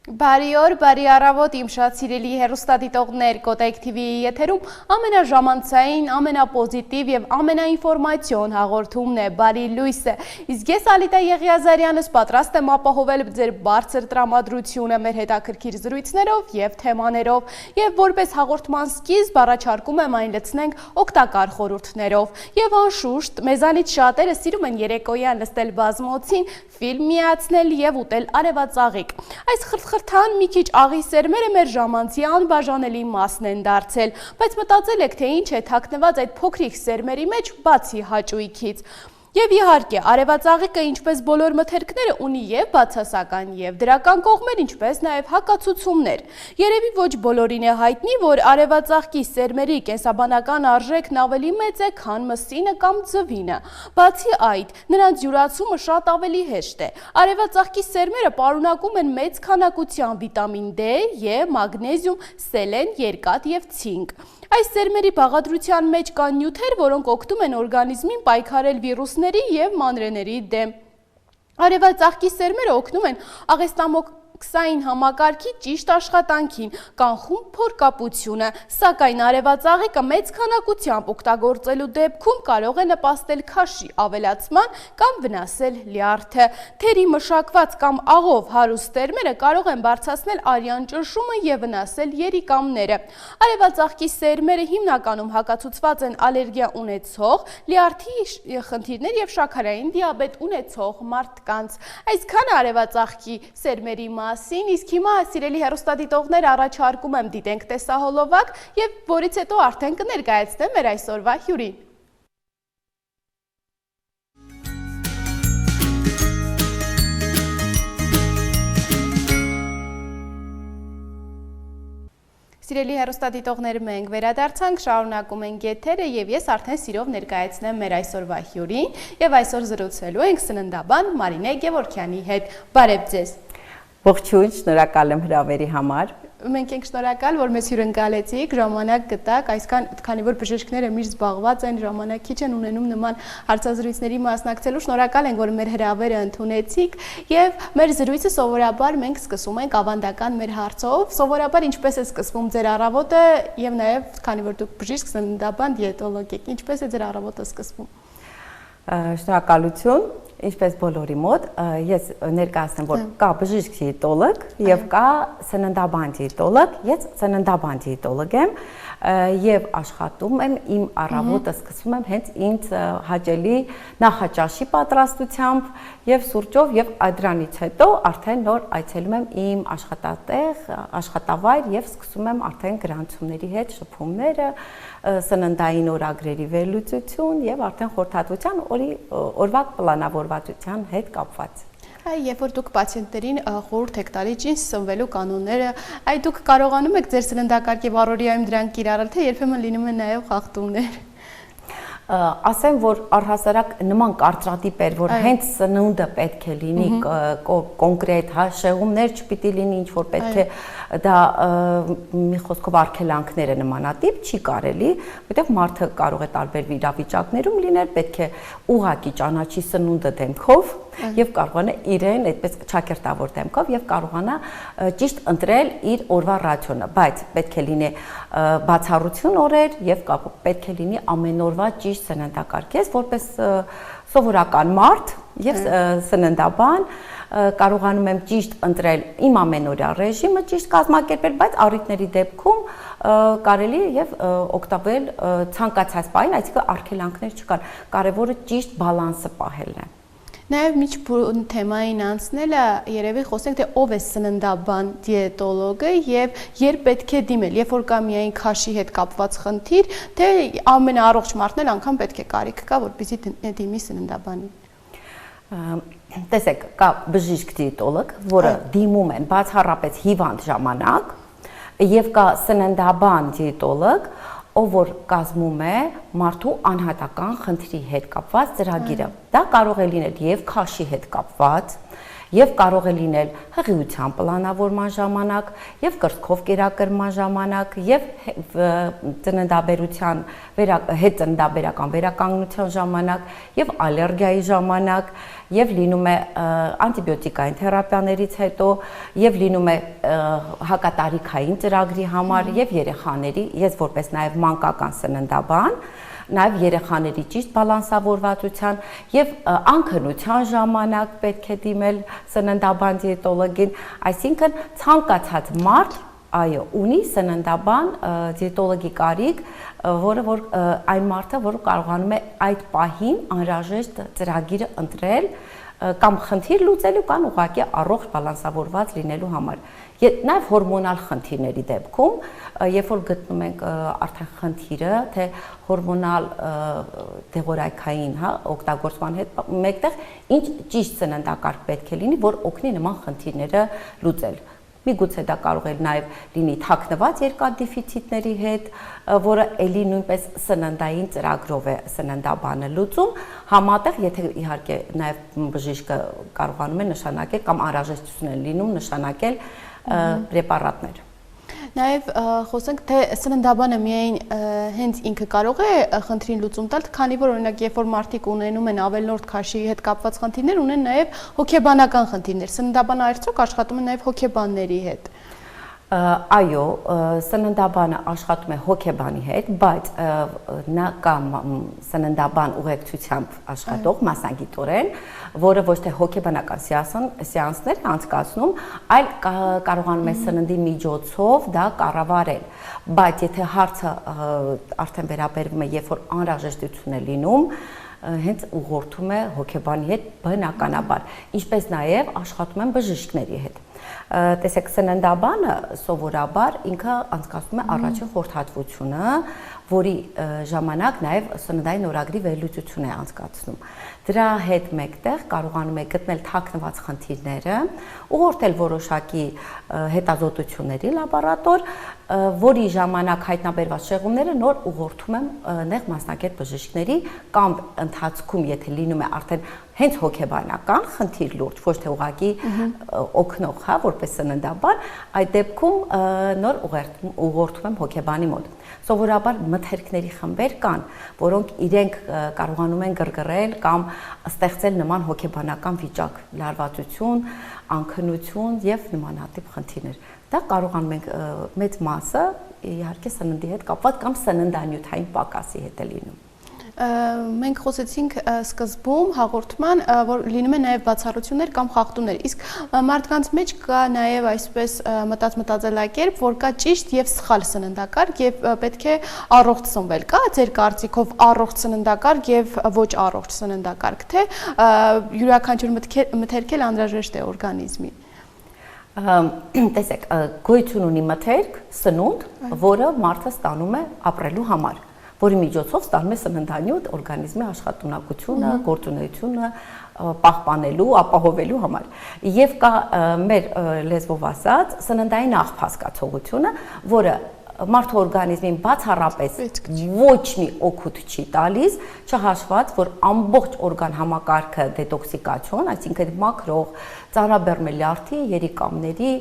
Բարի օր, բարի առավոտ, իմ շատ սիրելի հեռուստադիտողներ, Կոտայք TV-ի եթերում ամենաժամանցային, ամենապոզիտիվ եւ ամենաինֆորմացիոն հաղորդումն է Բարի լույսը։ Իսկ ես Ալիտա Եղիազարյանս պատրաստ եմ ապահովել ձեր բարձր տրամադրությունը մեր հետաքրքիր զրույցներով եւ թեմաներով, եւ որպես հաղորդման սկիզբ առաջարկում եմ այն լցնենք օգտակար խորհուրդներով։ Եվ անշուշտ, մեզանից շատերը սիրում են երեկոյան նստել բազմոցին, ֆիլմ միացնել եւ ուտել արևածաղիկ։ Այս խրթխրթան մի քիչ աղի սերմերը մեր ժամանցի անբաժանելի մասն են դարձել, բայց մտածել եք, թե ինչ է թաքնված այդ փոքրիկ սերմերի մեջ, բացի հաճույքից։ Եվ իհարկե, արևածաղիկը ինչպես բոլոր մթերքները ունի եւ բացասական եւ դրական կողմեր, ինչպես նաեւ հակացուցումներ։ Երևի ոչ բոլորին է հայտնի, որ արևածաղկի սերմերի կենսաբանական արժեքն ավելի մեծ է, քան մսինը կամ ձվինը։ Բացի այդ, նրանց յուրացումը շատ ավելի հեշտ է։ Արևածաղկի սերմերը պարունակում են մեծ քանակությամբ վիտամին D, E, մագնեզիում, սելեն, երկաթ եւ ցինկ։ Այս սերմերի բաղադրության մեջ կան նյութեր, որոնք օգնում են օրգանիզմին պայքարել վիրուսների եւ մանրեների դեմ։ Արևածաղկի սերմերը օգնում են աղեստամոքսային համակարգի ճիշտ աշխատանքին, կանխում փորկապությունը, սակայն արևածաղիկը մեծ քանակությամբ օգտագործելու դեպքում կարող է նպաստել քաշի ավելացման կամ վնասել լյարդը։ Թերի մշակված կամ աղով հարուստ սերմերը կարող են բարձրացնել արյան ճնշումը եւ վնասել երիկամները։ Արևածաղկի սերմերը հիմնականում հակացուցված են ալերգիա ունեցող, լյարդի խնդիրներ եւ շաքարային դիաբետ ունեցող մարդկանց։ Այսքանը արևածաղկի սերմերի մասին, իսկ հիմա սիրելի հեռուստադիտողներ առաջարկում եմ դիտենք տեսահոլովակ եւ որից հետո արդեն կներկայացնեմ մեր այսօրվա հյուրին։ Սիրելի հեռուստադիտողներ, մենք վերադարձանք, շարունակում ենք եթերը եւ ես արդեն սիրով ներկայացնեմ մեր այսօրվա հյուրին եւ այսօր զրուցելու ենք սննդաբան Մարինե Գևորգյանի հետ։ Բարև ձեզ։ Ողջույն, շնորհակալ եմ հրավերի համար։ Մենք ենք շնորհակալ, որ մեզ հյուրընկալեցիք, ժամանակ գտաք, այսքան քանի որ բժիշկները միշտ զբաղված են, ժամանակ քիչ են ունենում նման հարցազրույցների մասնակցելու, շնորհակալ ենք, որ մեր հրավերը ընդունեցիք եւ մեր զրույցը սովորաբար մենք սկսում ենք ավանդական մեր հարցով, սովորաբար ինչպես է սկսվում ձեր առավոտը եւ նաեւ քանի որ դուք բժիշկ, սննդաբան, դիետոլոգ եք, ինչպես է ձեր առավոտը սկսվում։ Շնորհակալություն, ինչպես բոլորի մոտ, ես ներկայացնեմ, որ կա բժիշկ դիետոլոգ եւ կա սննդաբան դիետոլոգ, ես սննդաբան դիետոլոգ եմ եւ աշխատում եմ, իմ առավոտը սկսում եմ հենց ինձ հաճելի նախաճաշի պատրաստությամբ եւ սուրճով եւ դրանից հետո արդեն նոր այցելում եմ իմ աշխատատեղ, աշխատավայր եւ սկսում եմ արդեն գրանցումների հետ շփումները, սննդային օրագրերի վերլուծություն եւ արդեն խորհրդատվության օրվա պլանավորվածության հետ կապված։ Երբ որ դուք պացիենտներին խորհուրդ եք տալիս ինչ սնվելու կանոնները, դուք կարողանում եք ձեր սննդակարգի առօրյայում դրանք կիրառել, թե երբեմն լինում են նաև խախտումներ։ Ասեմ, որ առհասարակ նման կարծրատիպ էր, որ հենց սնունդը պետք է լինի կոնկրետ, շեղումներ չպիտի լինի, ինչ որ պետք է դա մի խոսքով արգելանքները նմանատիպ չի կարելի, որտեղ մարդը կարող է տարբեր իրավիճակներում լինել, պետք է ուղղակի ճանաչի սնունդը դեմքով եւ կարողանա իրեն այդպես ճակերտավոր դեմքով եւ կարողանա ճիշտ ընտրել իր օրվա ռացիոնը, բայց պետք է լինի բացառություն օրեր եւ պետք է լինի ամեն օրվա ճիշտ սննդակարգ, ես որպես սովորական մարդ եւ սննդաբան կարողանում եմ ճիշտ ընտրել իմ ամենօրյա ռեժիմը, ճիշտ կազմակերպել, բայց առիթների դեպքում կարելի է եւ օգտվել ցանկացած բանին, այսինքն արգելանքներ չկան, կարեւորը ճիշտ բալանսը պահելն է։ Նաև միջ թեմային անցնելը երևի խոսենք, թե ով է սննդաբան դիետոլոգը եւ երբ պետք է դիմել, երբ որ կա միայն քաշի հետ կապված խնդիր, թե ամենաառողջ մարդն էլ անգամ պետք է կարիք կա, որպեսզի դիմի սննդաբանին։ Տեսեք, կա բժիշկ դիետոլոգ, որը դիմում են բացառապես հիվանդ ժամանակ, եւ կա սննդաբան դիետոլոգ, ով որ կազմում է մարդու անհատական խնդրի հետ կապված ծրագիրը։ Դա կարող է լինել եւ քաշի հետ կապված, եւ կարող է լինել հղիության պլանավորման ժամանակ, եւ կրծքով կերակրման ժամանակ, եւ ծննդաբերության հետ ծննդաբերական վերականգնության ժամանակ, եւ ալերգիայի ժամանակ, եւ լինում է անտիբիոտիկային թերապիաներից հետո, եւ լինում է հակատարիքային ծրագրի համար եւ երեխաների, ես որպես նաեւ մանկական սննդաբան, նաև երեխաների ճիշտ բալանսավորվածության եւ անքնության ժամանակ պետք է դիմել սննդաբան դիետոլոգին, այսինքն ցանկացած մարդ այո ունի սննդաբան դիետոլոգի կարիք, որը որ այն մարդը, որը կարողանում է այդ պահին անհրաժեշտ ծրագիրը ընտրել կամ խնդիր լուծելու կամ ուղղակի առողջ բալանսավորված լինելու համար։ Նաև հորմոնալ խնդիրների դեպքում, երբ որ գտնում ենք արդեն խնդիրը, թե հորմոնալ դեղորայքային, օգտագործման հետ մեկտեղ ինչ ճիշտ սննդակարգ պետք է լինի, որ օգնի նման խնդիրները լուծել։ Միգուցե դա կարող է նաև լինի թաքնված երկաթդեֆիցիտների հետ, որը ելի նույնպես սննդային ծրագրով է սննդաբանը լուծում, համատեղ, եթե իհարկե նաև բժիշկը կարողանում է նշանակել կամ անհրաժեշտություն է լինում նշանակել պրեպարատներ։ Նաև խոսենք, թե սննդաբանը միայն հենց ինքը կարող է խնդրին լուծում տալ, քանի որ օրինակ երբ որ մարդիկ ունենում են ավելորդ քաշի հետ կապված խնդիրներ, ունեն նաև հոգեբանական խնդիրներ։ Սննդաբանը արդյոք աշխատում է նաև հոգեբանների հետ։ Այո, սննդաբանը աշխատում է հոգեբանի հետ, բայց նա կամ սննդաբան ուղեկցությամբ աշխատող մասնագիտորեն, որը ոչ թե հոգեբանական սեանսներ է անցկացնում, այլ կարողանում է սննդի միջոցով դա կառավարել։ Բայց եթե հարցը արդեն վերաբերվում է, երբ որ անհրաժեշտություն է լինում, հենց ուղղորդում է հոգեբանի հետ բնականաբար, ինչպես նաև աշխատում են բժիշկների հետ։ Տեսեք, սննդաբանը սովորաբար ինքը անցկացնում է առաջին խորհրդատվությունը, որի ժամանակ նաև սննդային օրագրի վերլուծություն է անցկացնում։ Դրա հետ մեկտեղ կարողանում է գտնել թաքնված խնդիրները, ուղղորդել որոշակի հետազոտությունների լաբորատոր, որի ժամանակ հայտնաբերված շեղումները նոր ուղղորդում են նեղ մասնակետ բժիշկների կամ ընթացքում, եթե լինում է արդեն հենց հոգեբանական խնդիր լուրջ, ոչ թե ուղղակի օգնող, որպես սննդաբան, այդ դեպքում նոր ուղղորդում եմ հոգեբանի մոտ։ Սովորաբար մթերքների խմբեր կան, որոնք իրենք կարողանում են գրգռել կամ ստեղծել նման հոգեբանական վիճակ, լարվածություն, անքնություն եւ նմանատիպ խնդիրներ։ Դա կարողանում ենք մեծ մասը իհարկե սննդի հետ կապված կամ սննդանյութային պակասի հետ է լինում։ Մենք խոսեցինք սկզբում հաղորդման, որ լինում է նաև բացառություններ կամ խախտումներ, իսկ մարդկանց մեջ կա նաև այսպես մտածելակերպ, որ կա ճիշտ եւ սխալ սննդակարգ եւ պետք է առողջ սնվել։ Կա ձեր կարծիքով առողջ սննդակարգ եւ ոչ առողջ սննդակարգ, թե յուրաքանչյուր մթերքել անհրաժեշտ է օրգանիզմին։ Տեսեք, գոյություն ունի մթերք, սնունդ, որը մարդը ստանում է ապրելու համար, որի միջոցով ստանում է սննդանյութ օրգանիզմի աշխատունակությունը, գործունեությունը պահպանելու, ապահովելու համար։ Եվ կա մեր լեզվով ասած սննդային աղբասկացողությունը, որը մարդու օրգանիզմին բացառապես ոչ մի օգուտ չի տալիս, չհաշված, որ ամբողջ օրգան համակարգը դետոքսիկացիոն, այսինքն մաքրող, ծանրաբեռնի լյարդի, երիկամների,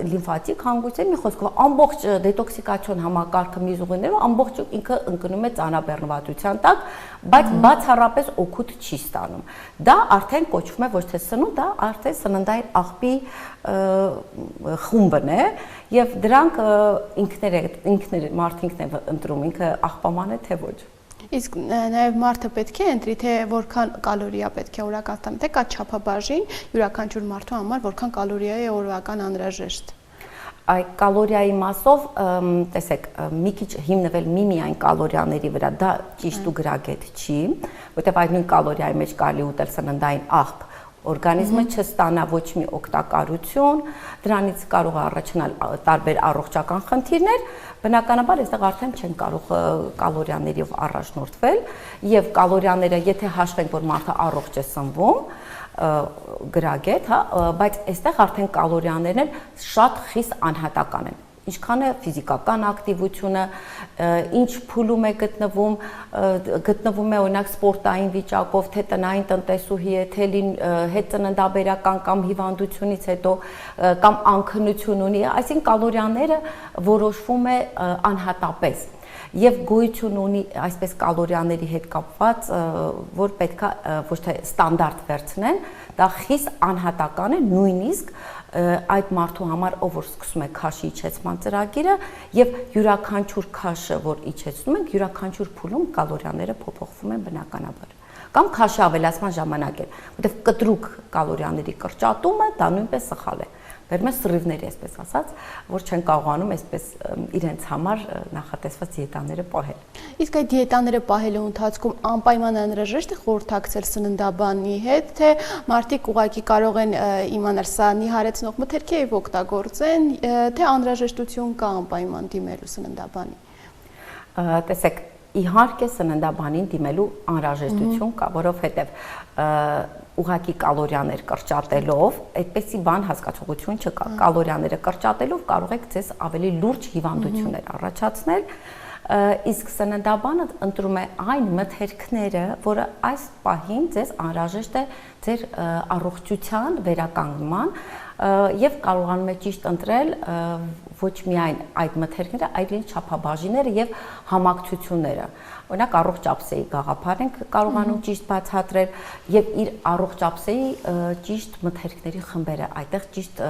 լիմֆատիկ հանգույցների, մի խոսքով ամբողջ դետոքսիկացիոն համակարգը միզուղիներով ամբողջ ինքը ընկնում է ծանրաբեռնվածության տակ, բայց բացառապես օգուտ չի ստանում։ Դա արդեն կոչվում է ոչ թե սնունդ, դա արդեն սննդային աղբի խումբն է, եւ դրանք մարդը ինքն է ընտրում, ինքը աղբաման է թե ոչ։ Իսկ նաև մարդը պետք է ընտրի, թե որքան կալորիա պետք է օրական ստանա, թե կա չափաբաժին յուրաքանչյուր մարդու համար, որքան կալորիա է օրական անհրաժեշտ։ Այդ կալորիայի մասով, տեսեք, մի քիչ հիմնվել միայն կալորիաների վրա, դա ճիշտ ու գրագետ չի, որտեղ այդ նույն կալորիայի մեջ կարելի ուտել սննդային աղբ, օրգանիզմը չստանա ոչ մի օգտակարություն, դրանից կարող է առաջանալ տարբեր առողջական խնդիրներ, բնականաբար այստեղ արդեն չեն կարող կալորիաներով առաջնորդվել եւ կալորիաները, եթե հաշվենք, որ մարդը առողջ է սնվում, գրագետ, բայց այստեղ արդեն կալորիաներն շատ խիստ անհատական են։ ինչքան է ֆիզիկական ակտիվությունը, ինչ փուլում է գտնվում է օրինակ սպորտային վիճակով, թե տնային տնտեսուհի է, թե հետծննդաբերական կամ հիվանդությունից հետո կամ անքնություն ունի, այսինքն կալորիաները որոշվում է անհատապես եւ գոյություն ունի այսպես կալորիաների հետ կապված, որ պետքա ոչ թե ստանդարտ վերցնեն, դա խիստ անհատական է, նույնիսկ այդ մարդու համար, ով որ սկսում է քաշի իջեցման ծրագիրը եւ յուրաքանչյուր քաշը, որ իջեցնում ենք, յուրաքանչյուր փուլում կալորիաները փոփոխվում են բնականաբար կամ քաշի ավելացման ժամանակ է, որտեղ կտրուկ կալորիաների կրճատումը դա նույնպես սխալ է։ Բերում է սրիվների, այսպես ասած, որ չեն կարողանում այսպես իրենց համար նախատեսված դիետաները պահել։ Իսկ այդ դիետաները պահելու ընթացքում անպայման անհրաժեշտ է խորհրդակցել սննդաբանի հետ, թե մարդիկ ուղղակի կարող են իմանալ սա նիհարեցնող մթերք է եւ օգտագործեն, թե անհրաժեշտություն կա անպայման դիմելու սննդաբանի։ Տեսեք, իհարկե սննդաբանին դիմելու անհրաժեշտություն կա, որովհետեւ ուղղակի կալորիաներ կրճատելով, այդպեսի բան հասկացողություն չկա։ Կալորիաները կրճատելով կարող եք ձեզ ավելի լուրջ հիվանդություններ առաջացնել, իսկ սննդաբանը ընտրում է այն մթերքները, որը այս պահին ձեզ անհրաժեշտ է ձեր առողջության վերականգնման եւ կարողանում եք ճիշտ ընտրել ոչ միայն այդ մթերքները, այլ չափաբաժինները եւ համակցությունները։ Օրինակ առողջ ափսեի գաղափար ենք կարողանում ճիշտ բացատրել եւ իր առողջ ափսեի ճիշտ մթերքների խմբերը, այդտեղ ճիշտ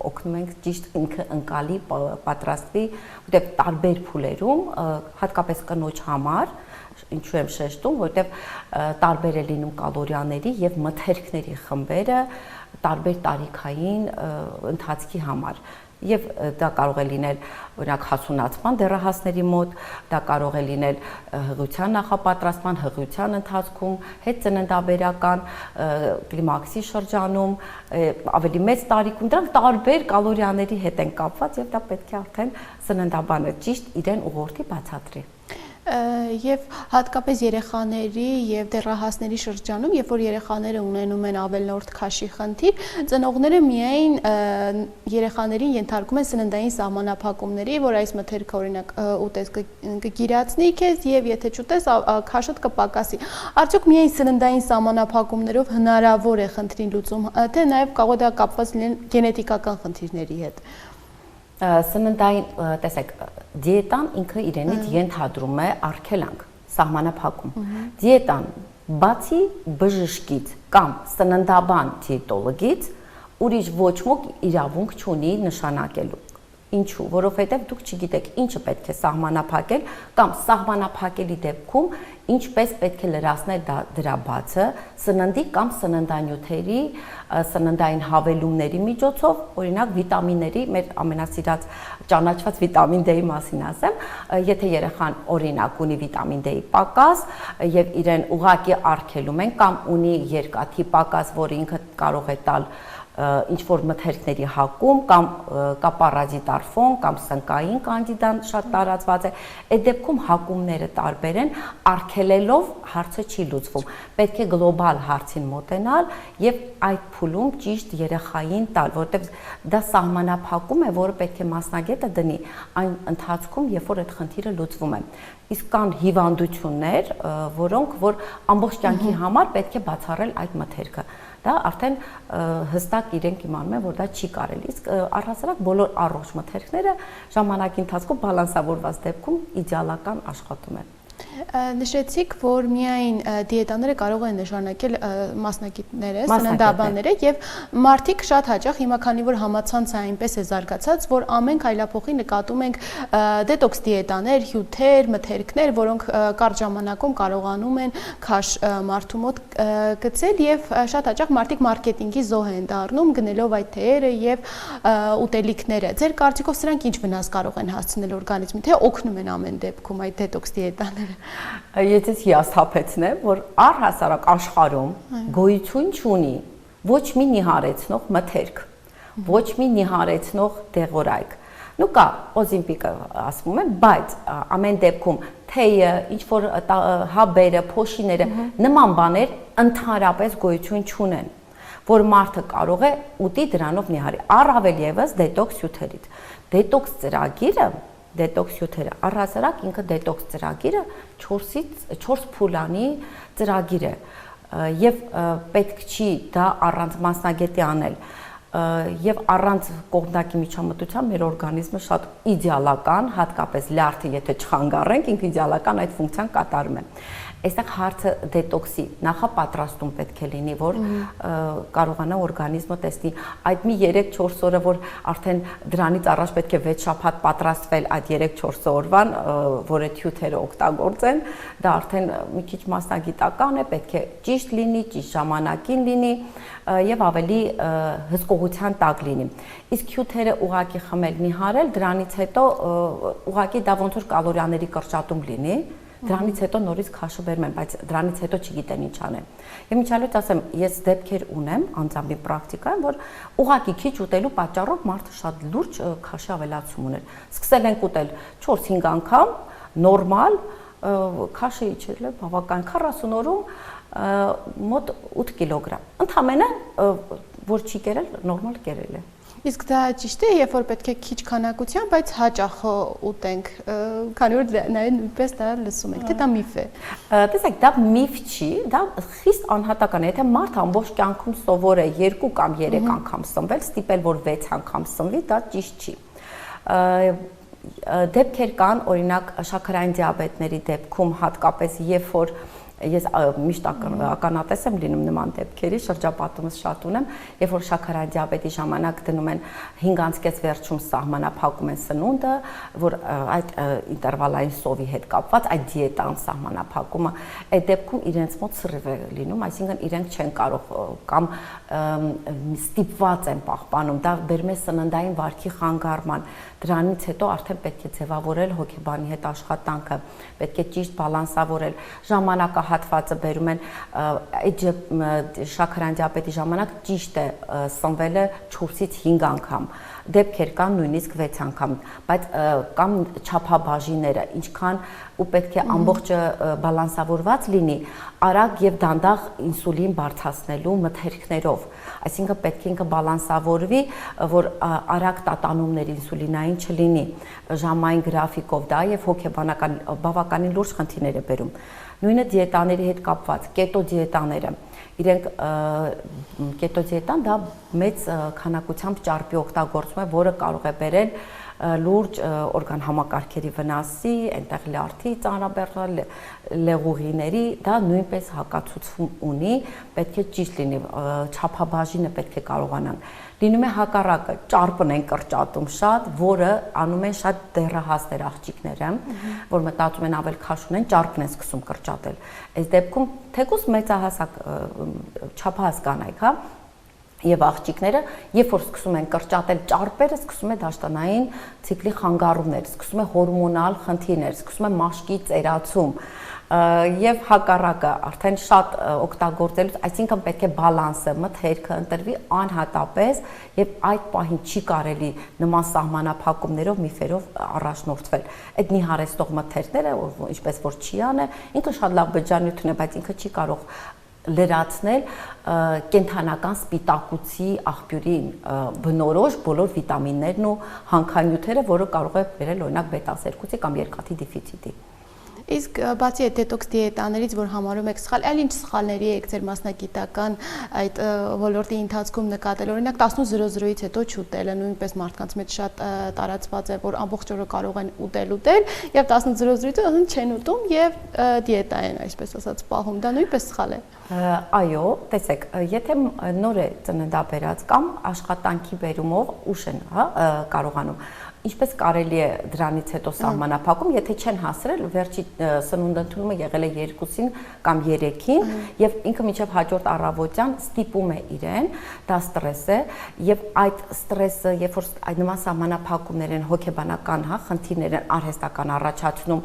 օգնում ենք ճիշտ ինքը ընկալի պատրաստվի, որտեղ տարբեր փուլերում, հատկապես կնոջ համար, ինչու եմ շեշտում, որտեղ տարբեր է լինում կալորիաների եւ մթերքների խմբերը տարբեր տարիքային ընթացքի համար։ Եվ դա կարող է լինել օրինակ հասունացման դեռահասների մոտ, դա կարող է լինել հղիության նախապատրաստման, հղիության ընթացքում, հետծննդաբերական կլիմաքսի շրջանում, ավելի մեծ տարիքում, դրանք տարբեր կալորիաների հետ են կապված եւ դա պետք է արդեն սննդաբանը ճիշտ իրեն ուղղորդի բացատրի։ Եվ հատկապես երեխաների եւ դեռահասների շրջանում, երբ որ երեխաները ունենում են ավելորդ քաշի խնդիր, ծնողները միայն երեխաներին ենթարկում են սննդային սահմանափակումների, որ այս մթերքը օրինակ ուտես կգիրացնի քեզ եւ եթե չուտես քաշդ կպակասի։ Արդյոք միայն սննդային սահմանափակումներով հնարավոր է խնդրին լուծում, թե նաեւ կարող է դա կապված լինել գենետիկական խնդիրների հետ։ Սննդային, տեսեք, դիետան ինքը իրենից ենթադրում է արգելանք, սահմանափակում։ Դիետան բացի բժշկից կամ սննդաբան դիետոլոգից ուրիշ ոչ ոք իրավունք չունի նշանակելու։ Ինչու, որովհետև դուք չգիտեք ինչը պետք է սահմանափակել կամ սահմանափակելի դեպքում ինչպես պետք է լրացնել դրա բացը սննդի կամ սննդանյութերի, սննդային հավելումների միջոցով, օրինակ վիտամինների, մեր ամենասիրած ճանաչված վիտամին D-ի մասին ասեմ, եթե երեխան օրինակ ունի վիտամին D-ի պակաս եւ իրեն ուղղակի արգելում են կամ ունի երկաթի պակաս, որը ինքը կարող է տալ ինչ որ մթերքների հակում կամ կա պարազիտարֆոն կամ սնկային կանդիդան շատ տարածված է, այդ դեպքում հակումները տարբեր են, արգելելով հարցը չի լուծվում։ Պետք է գլոբալ հարցին մոտենալ եւ այդ փուլում ճիշտ երեխային տալ, որտեղ դա սահմանափակում է, որը պետք է մասնագետը դնի այն ընթացքում, երբ որ այդ խնդիրը լուծվում է։ Իսկ կան հիվանդություններ, որոնք որ ամբողջ կյանքի համար պետք է բացառել այդ մթերքը։ Դա արդեն հստակ իրենք իմանում են, որ դա չի կարելի։ Իսկ առհասարակ բոլոր առողջ մթերքները ժամանակի ընթացքում բալանսավորված դեպքում իդեալական աշխատում են։ Նշեցիք, որ միայն դիետաները կարող են նշանակել մասնագետները, սննդաբանները եւ մարդիկ շատ հաճախ հիմա քանի որ համացանցը այնպես է զարգացած, որ ամեն քայլափոխի նկատում ենք դետոքս դիետաներ, հյութեր, մթերքներ, որոնք կարճ ժամանակում կարողանում են քաշ մարդու մոտ գցել եւ շատ հաճախ մարդիկ մարքեթինգի զոհ են դառնում գնելով այդ թեյերը եւ ուտելիքները։ Ձեր կարծիքով սրանք ինչ վնաս կարող են հասցնել օրգանիզմին, թե օգնում են ամեն դեպքում այդ դետոքս դիետաները։ Եթե հիասթափեցնեմ, որ առհասարակ աշխարհում գոյություն չունի ոչ մի նիհարեցնող մթերք, ոչ մի նիհարեցնող դեղորայք։ Նու կա օզիմպիկը ասվում է, բայց ամեն դեպքում թեյը, ինչ որ հաբերը, փոշիները նման բաներ ընդհանրապես գոյություն չունեն, որ մարդը կարող է ուտի դրանով նիհարի, առավել եւս դետոքս հյութերից։ Դետոքս ծրագիրը, դետոքս հյութերը, առհասարակ ինքը դետոքս ծրագիրը 4 փուլանի ծրագիր է եւ պետք չի դա առանց մասնագետի անել եւ առանց կողմնակի միջամտության մեր օրգանիզմը շատ իդեալական, հատկապես լյարդը եթե չխանգարենք, ինքը իդեալական այդ ֆունկցիան կատարում է։ Այստեղ հարցը դետոքսի նախապատրաստում պետք է լինի, որ կարողանա օրգանիզմը տեսնի այդ մի 3-4 օրը, որ արդեն դրանից առաջ պետք է 6 շաբաթ պատրաստվել այդ 3-4 օրվան, որ այդ հյութերը օգտագործեն, դա արդեն մի քիչ մասնագիտական է, պետք է ճիշտ լինի, ճիշտ ժամանակին լինի եւ ավելի հսկողության տակ լինի։ Իսկ հյութերը ուղակի խմել, նիհարել, դրանից հետո ուղակի դա ոնց որ կալորիաների կրճատում լինի, դրանից հետո նորից քաշը բերում են, բայց դրանից հետո չգիտեն ինչ անեն։ Եվ միջալույց ասեմ, ես դեպքեր ունեմ անձամբ պրակտիկայում, որ ուղակի քիչ ուտելու պատճառով մարդը շատ լուրջ քաշի ավելացում ուներ։ Սկսել ենք ուտել 4-5 անգամ, նորմալ, քաշը իջել է բավական 40 օրում մոտ 8 կիլոգրամ։ Ընդամենը որ չի կերել, նորմալ կերել է։ Իսկ դա ճիշտ է, երբ որ պետք է քիչ քանակության, բայց հաճախ ուտենք, քանի որ նաև նույնպես դա լսում ենք, թե դա միֆ է։ Տեսեք, դա միֆ չի, դա խիստ անհատական է, եթե մարդ ամբողջ կյանքում սովոր է 2 կամ 3 անգամ սնվել, ստիպել որ 6 անգամ սնվի, դա ճիշտ չի։ Դեպքեր կան, օրինակ շաքարային դիաբետների դեպքում հատկապես երբ որ ես միշտ ականատես եմ լինում նման դեպքերի, շրջապատումս շատ ունեմ, երբ որ շաքարային դիաբետի ժամանակ դնում են 5-ից վերջում սահմանափակում են սնունդը, որ այդ ինտերվալային սովի հետ կապված այդ դիետան սահմանափակումը, այդ դեպքում իրենց մոտ սրիվ է լինում, այսինքն իրենք չեն կարող կամ ստիպված են պահպանում, դա բերում է սննդային վարքի խանգարման, դրանից հետո արդեն պետք է ձևավորել հոգեբանի հետ աշխատանքը, պետք է ճիշտ բալանսավորել, ժամանակահատվածը բերում են այդ շաքարային դիաբետի ժամանակ ճիշտ է սնվելը 4-ից 5 անգամ, դեպքեր կան նույնիսկ 6 անգամ, բայց կամ չափաբաժինները, ինչքան ու պետք է ամբողջը բալանսավորված լինի, արագ եւ դանդաղ ինսուլին բարձրացնելու մթերքներով, այսինքն պետք է ինքը բալանսավորվի, որ արագ տատանումներ ինսուլինային չլինի, ժամային գրաֆիկով դա եւ հոգեբանական բավականին լուրջ խնդիրներ է բերում։ Նույնը դիետաների հետ կապված, կետո դիետաները, իրենք կետո դիետան դա մեծ քանակությամբ ճարպի օգտագործում է, որը կարող է բերել լուրջ օրգան համակարգերի վնասի, այնտեղ լյարդի ծանրաբեռնալ, լեղուղիների, դա նույնպես հակացուցում ունի, պետք է ճիշտ լինի, չափաբաժինը պետք է կարողանանք։ Լինում է հակառակը, ճարպն են կրճատում շատ, որը անում են շատ դեռահասներ աղջիկները, որ մտածում են ավել քաշ ունեն, ճարպն են սկսում կրճատել։ Այս դեպքում թեկուզ մեծահասակ չափահաս կանայք, հա, եւ աղջիկները, երբ որ սկսում են կրճատել ճարպերը, սկսում է դաշտանային ցիկլի խանգարումներ, սկսում է հորմոնալ խնդիրներ, սկսում է մաշկի ծերացում եւ հակառակը արդեն շատ օգտագործելուց, այսինքն պետք է բալանսը, մթերքը ընտրվի անհատապես եւ այդ պահին չի կարելի նման սահմանափակումներով, միֆերով առաջնորդվել։ Այդ նիհարեցնող մթերքները, ինչպես որ չիանը, ինքը շատ լավ բջջանյութ է, բայց ինքը չի կարող լրացնել կենթանական սպիտակուցի աղբյուրի բնորոշ բոլոր վիտամիններն ու հանքանյութերը, որը կարող է բերել օրինակ բետա-2 կամ երկաթի դեֆիցիտի։ Իսկ բացի այդ դետոքս դիետաներից, որ համարում եք սխալ, այլ ինչ սխալների եք ձեր մասնագիտական այդ ոլորտի ընթացքում նկատել, օրինակ 18:00-ից հետո չուտելը, նույնպես մարդկանց մեջ շատ տարածված է, որ ամբողջ օրը կարող են ուտել եւ 18:00-ից հետո չեն ուտում եւ դիետա են, այսպես ասած, պահում, դա նույնպես սխալ է։ Այո, տեսեք, եթե նոր է ծննդաբերած կամ աշխատանքի բերումով ուշ են, հա, կարողանում, ինչպես կարելի է դրանից հետո սահմանափակում, եթե չեն հասրել, վերջի սնունդընդունումը եղել է 2-ին կամ 3-ին եւ ինքը մինչեւ հաջորդ առավոտյան ստիպում է իրեն, դա ստրես է եւ այդ ստրեսը, երբ որ այդ նման սահմանափակումներ են հոգեբանական, հա, խնդիրներ են արհեստական առաջացնում,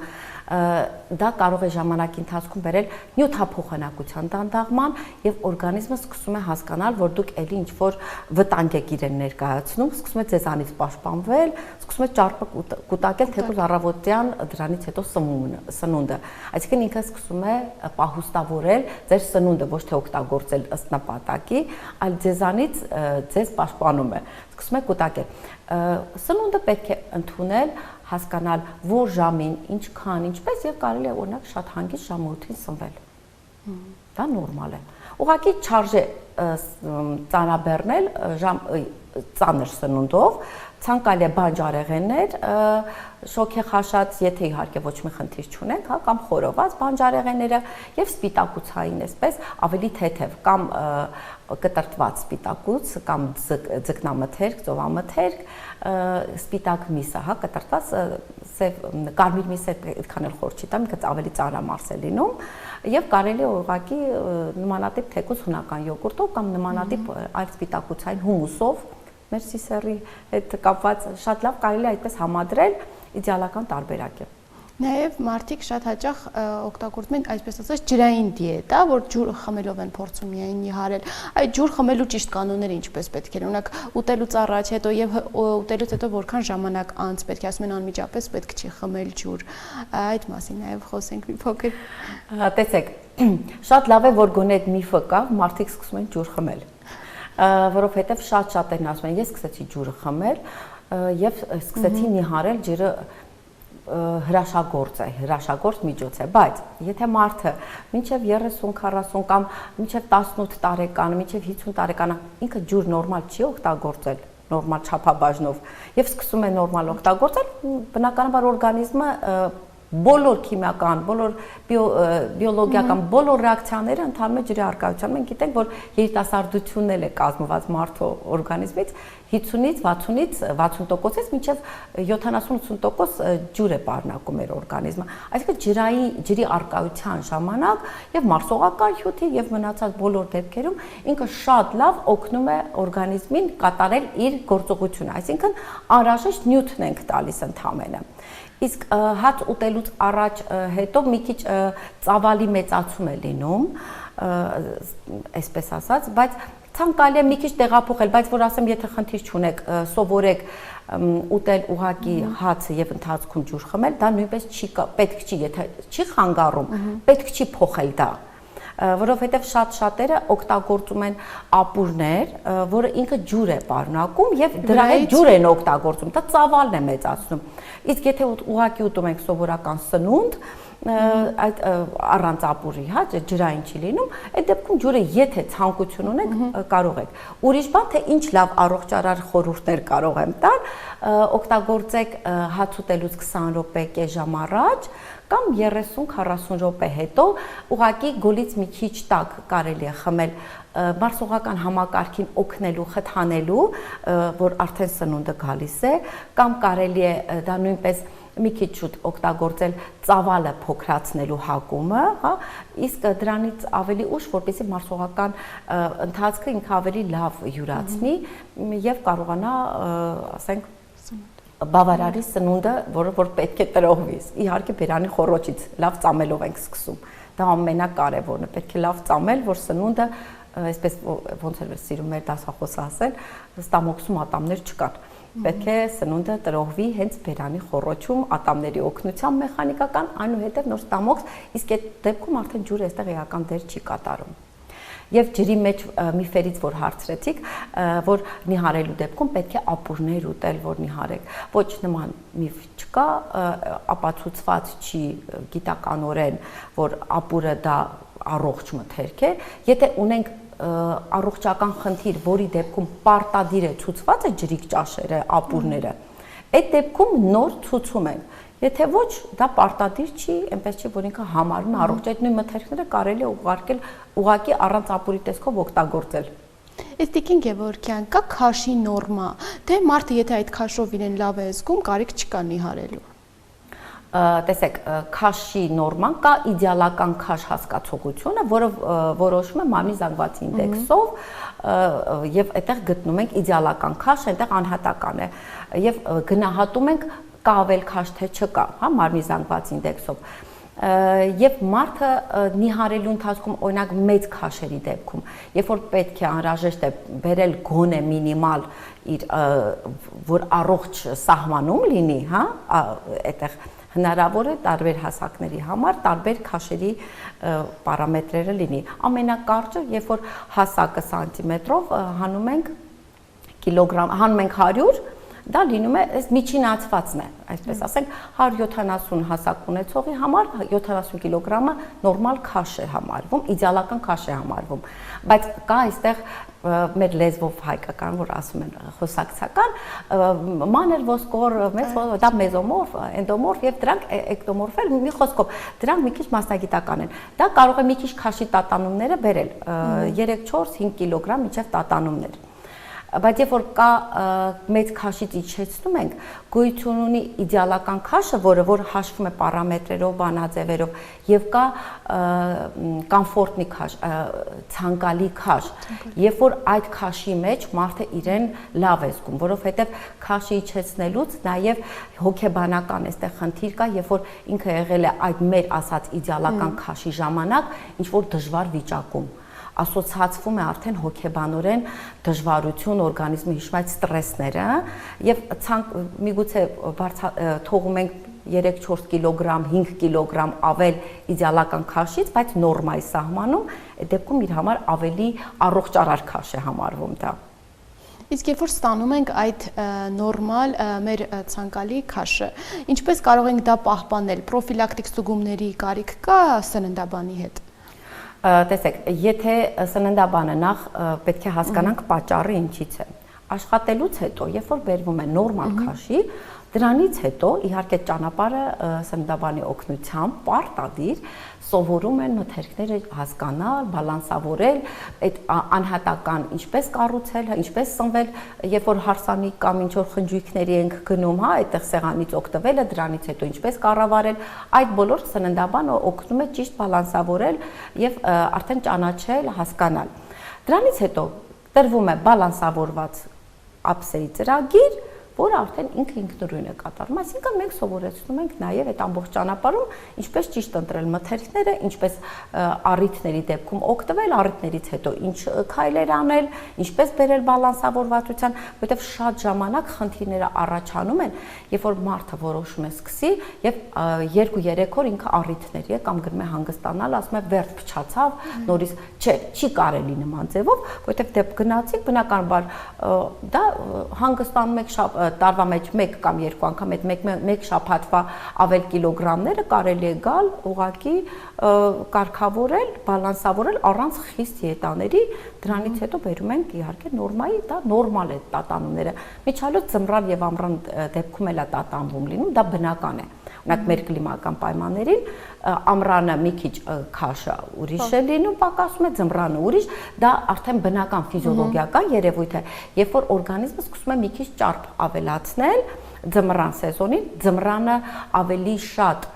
դա կարող է ժամանակի ընթացքում բերել նյութափոխանակության դանդաղման եւ օրգանիզմը սկսում է հասկանալ, որ դուք էլի ինչ-որ վտանգ եք իրեն ներկայացնում, սկսում է ձեզանից պաշտպանվել, սկսում է ճարպը կուտակել, թեկուզ առավոտյան դրանից հետո սնունդը։ Այսինքն ինքը սկսում է պահուստավորել ձեր սնունդը, ոչ թե օգտագործել ըստ նպատակի, այլ ձեզանից ձեզ պաշտպանում է, սկսում է կուտակել։ Սնունդը պետք է ընդունել, հասկանալ որ ժամին, ինչքան, ինչպես եւ կարելի է օրինակ շատ հանգիստ ժամը 8-ին սնվել։ Դա նորմալ է։ Ուղղակի չարժե ծանրաբեռնել ծանր սնունդով, ցանկալի է բանջարեղեններ, շոգեխաշած, եթե իհարկե ոչ մի խնդիր չունենք, հա, կամ խորոված բանջարեղենները եւ սպիտակուցային այսպես ավելի թեթև կամ կտրտված սպիտակուց կամ ձկնամթերք, ծովամթերք, սպիտակ միսը, հա, կտրտված սև կարմիր միսը այդքան էլ խոր չի տա, ինքը ավելի ծանրամարս է լինում եւ կարելի է ուղղակի նմանատիպ թեկուզ հունական յոգուրտով կամ նմանատիպ այլ սպիտակուցային հումուսով մեր սիսերի հետ կապված շատ լավ կարելի է այդպես համադրել, իդեալական տարբերակ է։ Նաև մարդիկ շատ հաճախ օգտագործում են, այսպես ասած, ջրային դիետա, որ ջուր խմելով են փորձում միայն նիհարել։ Այդ ջուր խմելու ճիշտ կանոնները ինչպես պետք է, օրինակ ուտելուց առաջ, հետո եւ ուտելուց հետո որքան ժամանակ անց պետք է, ասում են անմիջապես պետք չի խմել ջուր։ Այդ մասին նաև խոսենք մի փոքր։ Տեսեք, շատ լավ է, որ գոնե այդ միֆը կա, մարդիկ սկսում են ջուր խմել, որովհետեւ շատ-շատերն ասում են, ես սկսեցի ջուրը խմել եւ սկսեցի նիհարել ջուրը հրաշագործ միջոց է, բայց եթե մարդը մինչև 30-40 կամ մինչև 18 տարեկան, մինչև 50 տարեկան ինքը ջուր նորմալ չի օգտագործել, նորմալ չափաբաժնով եւ սկսում է նորմալ օգտագործել, բնականաբար օրգանիզմը բոլոր քիմիական, բոլոր բիոլոգիական, բոլոր ռեակցիաները ընթանում է ջրի առկայությամբ։ Մենք գիտենք, որ երիտասարդությունն էլ է կազմված մարդու օրգանիզմից 50-ից 60-ից 60%-ից մինչև 70-80% ջուր է պարունակում մեր օրգանիզմը։ Այսինքն ջրի առկայության ժամանակ եւ մարսողական հյութի եւ մնացած բոլոր դեպքերում ինքը շատ լավ օգնում է օրգանիզմին կատարել իր գործողությունը։ Այսինքն անհրաժեշտ նյութն ենք տալիս ընդամենը։ Իսկ հաց ուտելուց առաջ հետո մի քիչ ծավալի մեծացում է լինում, այսպես ասած, բայց ցանկալի է մի քիչ տեղափոխել, բայց որ ասեմ, եթե խնդիր չունեք, սովորեք ուտել ուղակի հացը եւ ընթացքում ջուր խմել, դա նույնպես պետք չի, եթե չի խանգարում, պետք չի փոխել դա, որովհետեւ շատ-շատերը օգտագործում են ապուրներ, որը ինքը ջուր է պարունակում եւ դրա հետ ջուր են օգտագործում, դա ծավալն է մեծացնում։ Իսկ եթե ուղակի ուտում եք սովորական սնունդ, այդ առանց ապուրի, հա, ջրային չի լինում, այդ դեպքում ջուրը եթե ցանկություն ունեք, կարող եք։ Ուրիշ բան, թե ինչ լավ առողջարար խորհուրդներ կարող եմ տալ, օգտագործեք հաց ուտելուց 20 րոպե կես ժամ առաջ կամ 30-40 րոպե հետո, ուղղակի գոլից մի քիչ տաք կարելի է խմել մարսողական համակարգին օգնելու, խթանելու, որ արդեն սնունդը գալիս է, կամ կարելի է դա նույնպես մի քիչ շուտ օգտագործել ծավալը փոքրացնելու հակումը, հա, իսկ դրանից ավելի ուշ, որպեսզի մարսողական ընթացքը ինքը ավելի լավ յուրացնի եւ կարողանա, ասենք, բավարարի սնունդը, որը որ պետք է տրոհվի։ Իհարկե բերանի խոռոչից լավ ծամելով ենք սկսում։ Դա ամենակարևորն է, պետք է լավ ծամել, որ սնունդը, այսպես ոնց էր սիրում մեր դասախոսը ասել, ստամոքսում ատամներ չկան։ Պետք է սնունդը տրոհվի հենց բերանի խոռոչում, ատամների օգնությամբ մեխանիկական, այնուհետև նոր ստամոքս, իսկ այդ դեպքում արդեն ջուրը այստեղ էական դեր չի կատարում։ Եվ ջրի մեջ միֆերից որ հարցրեցիք, որ նիհարելու դեպքում պետք է ապուրներ ուտել, որ նիհարեք։ Ոչ նման միֆ չկա, ապացուցված չի գիտականորեն, որ ապուրը դա առողջ մթերք է։ Եթե ունենք առողջական խնդիր, որի դեպքում պարտադիր է ցուցված է ջրիկ ճաշերը, ապուրները, այդ դեպքում նոր ցուցում են։ Եթե ոչ, դա պարտադիր չի, այնպես չի, որ ինքը համարում է առողջ, այդ նույն մթերքները կարելի է ուղարկել ուղակի առանց ապուրի տեսքով օգտագործել։ Իսկ Տիկին Գևորգյան, կա քաշի նորմա, թե մարդը եթե այդ քաշով իրեն լավ է զգում, կարիք չկա նիհարելու։ Տեսեք, քաշի նորման կա իդեալական քաշ հասկացողությունը, որը որոշվում է մարմնի զանգվածի ինդեքսով եւ այդտեղ գտնում ենք իդեալական քաշ, այնտեղ անհատական է եւ գնահատում ենք կա ավել քաշ թե չկա, հա, մարմնի զանգված ինդեքսով։ Եվ մարդը նիհարելու ընթացքում օրինակ մեծ քաշերի դեպքում, երբ որ պետք է անհրաժեշտ է բերել գոնե մինիմալ իր որ առողջ սահմանում լինի, հա, այդտեղ հնարավոր է տարբեր հասակների համար տարբեր քաշերի պարամետրերը լինի։ Ամենակարճը, երբ որ հասակը սանտիմետրով հանում ենք կիլոգրամ, հանում ենք 100, դա լինում է այս միջինացվածն է, այսպես ասենք 170 հասակ ունեցողի համար 70 կիլոգրամը նորմալ քաշ է համարվում, իդեալական քաշ է համարվում, բայց կա այստեղ մեր լեզվով հայկական, որ ասում են խոսակցական, մանր ոսկոր, դա մեզոմորֆ, էնդոմորֆ եւ դրանք էկտոմորֆ էլ, մի խոսքով, դրանք մի քիչ մասնագիտական են։ Դա կարող է մի քիչ քաշի տատանումները բերել 3-4-5 կիլոգրամ մինչև տատանումներ։ Բայց երբ որ կա մեծ քաշից իջեցնում ենք, գոյություն ունի իդեալական քաշը, որը որ հաշվում է պարամետրերով, բանաձևերով, եւ կա կոմֆորտնի քաշ, ցանկալի քաշ, երբ որ այդ քաշի մեջ մարդը իրեն լավ է զգում, որովհետեւ քաշի իջեցնելուց նաեւ հոգեբանական այստեղ խնդիր կա, երբ որ ինքը եղել է այդ մեր ասած իդեալական քաշի ժամանակ ինչ որ դժվար վիճակում ասոցացվում է արդեն հոգեբանորեն դժվարություն, օրգանիզմի հիշում այդ ստրեսները եւ միգուցե թողում ենք 3-4 կիլոգրամ, 5 կիլոգրամ ավել իդեալական քաշից, բայց նորմայի սահմանում այդ դեպքում իր համար ավելի առողջարար քաշ է համարվում դա։ Իսկ երբ որ ստանում ենք այդ նորմալ մեր ցանկալի քաշը, ինչպես կարող ենք դա պահպանել, պրոֆիլակտիկ ստուգումների կարիք կա սննդաբանի հետ։ Տեսեք, եթե սննդաբանը նախ պետք է հասկանանք պատճառը ինչից է։ Աշխատելուց հետո, երբ որ բերվում է նորմալ քաշի, դրանից հետո իհարկե ճանապարհը սննդաբանի օգնությամբ պարտադիր սովորում են մթերքները հասկանալ, բալանսավորել, այդ անհատական ինչպես կառուցել, ինչպես սնվել, երբ որ հարսանիք կամ ինչ որ խնջույքների ենք գնում, հա, այդտեղ սեղանից օգտվելը, դրանից հետո ինչպես կառավարել, այդ բոլոր սննդաբանը օգնում է ճիշտ բալանսավորել եւ արդեն ճանաչել, հասկանալ։ Դրանից հետո տրվում է բալանսավորված ափսեի ծրագիր, որը արդեն ինքնուրույն է կատարում, այսինքն մենք սովորեցնում ենք նաև այդ ամբողջ ճանապարհում ինչպես ճիշտ ընտրել մթերքները, ինչպես առիթների դեպքում օգտվել, առիթներից հետո ինչ քայլեր անել, ինչպես բերել բալանսավորվածության, որովհետև շատ ժամանակ խնդիրները առաջանում են, երբ որ մարդը որոշում է սկսի եւ 2-3 օր ինքը առիթների է կամ գնում է հանգստանալ, ասում է վերջ փչացավ, նորից չի կարելի նման ձևով, որովհետև դեպ գնացիք, բնականաբար դա հանգստանում եք տարվա մեջ 1 կամ 2 անգամ այդ մեկ շաբաթվա ավել կիլոգրամները կարելի է գալ ուղղակի կարգավորել, բալանսավորել առանց խիստ դիետաների, դրանից հետո բերում ենք իհարկե նորմայի, դա նորմալ է տատանումները։ Միջալոց ձմռան եւ ամռան դեպքում էլ է տատանվում լինում, դա բնական է։ Օրինակ մեր կլիմական պայմաններին ամռանը մի քիչ քաշը ուրիշ է լինում, պակասում է, ձմռանը ուրիշ, դա արդեն բնական ֆիզիոլոգիական երևույթ է, երբ որ օրգանիզմը սկսում է մի քիչ ճարպ ավելացնել ձմռան սեզոնին, ձմռանը ավելի շատ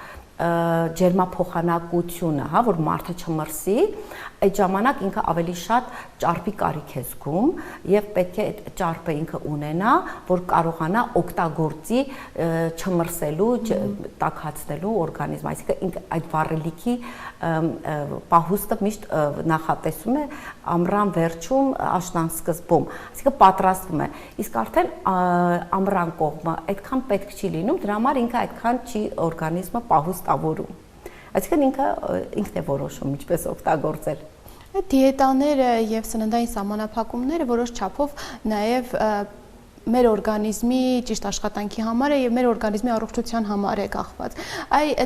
ջերմափոխանակությունը, հա, որ մարդը չմրսի, այդ ժամանակ ինքը ավելի շատ ճարպի կարիք է զգում եւ պետք է այդ ճարպը ինքը ունենա, որ կարողանա օգտագործի չմրսելու, տաքացնելու օրգանիզմը, այսինքն ինքը այդ վառելիքի պահուստը միշտ նախատեսում է ամռան վերջում, աշնան սկզբում, այսինքն պատրաստվում է, իսկ արդեն ամռան կողմը այդքան պետք չի լինում, դրա համար ինքը այդքան չի օրգանիզմը պահուստավորում, այսինքն ինքն է որոշում ինչպես օգտագործել։ Դիետաները եւ սննդային սահմանափակումները որոշ չափով նաեւ մեր օրգանիզմի ճիշտ աշխատանքի համար է եւ մեր օրգանիզմի առողջության համար է կախված։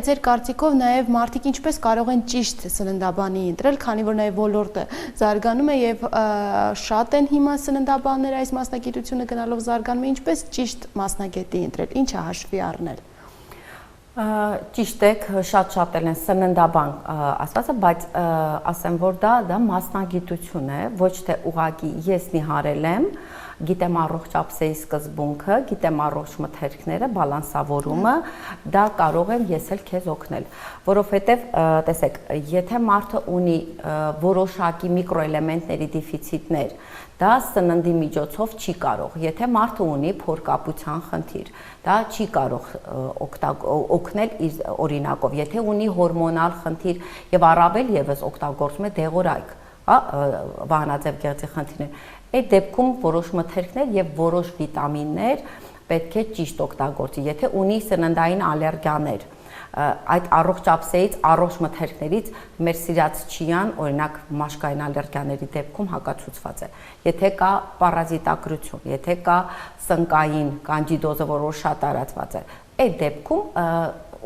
Ձեր կարծիքով նաեւ մարդիկ ինչպես կարող են ճիշտ սննդաբանի ընտրել, քանի որ նաեւ ոլորտը զարգանում է եւ շատ են հիմա սննդաբաններ այս մասնագիտությունը գնալով զարգանում է, ինչպես ճիշտ մասնագետի ընտրել, ինչ է հաշվի առնել։ Ճիշտ եք, շատ են սննդաբան ասվածը, բայց ասեմ, որ դա մասնագիտություն է, ոչ թե ուղղակի ես նիհարել եմ, գիտեմ առողջ ափսեի սկզբունքը, գիտեմ առողջ մթերքները, բալանսավորումը, դա կարող եմ ես էլ քեզ օգնել, որովհետև տեսեք, եթե մարդը ունի որոշակի միկրոէլեմենտների դեֆիցիտներ, դա սննդի միջոցով չի կարող, եթե մարդը ունի փորկապության խնդիր, դա չի կարող օգնել իր օրինակով, եթե ունի հորմոնալ խնդիր եւ առավել եւս օգտագործում է դեղորայք, վահանաձև գեղձի խնդիրներ, այդ դեպքում որոշ մթերքներ եւ որոշ վիտամիններ պետք է ճիշտ օգտագործի, եթե ունի սննդային ալերգիաներ, այդ առողջ ափսեից, առողջ մթերքներից մեր սիրած չիան, օրինակ մաշկային ալերգիաների դեպքում հակացուցված է։ Եթե կա պարազիտակրություն, եթե կա սնկային կանդիդոզը, որը շատ տարածված է, այդ դեպքում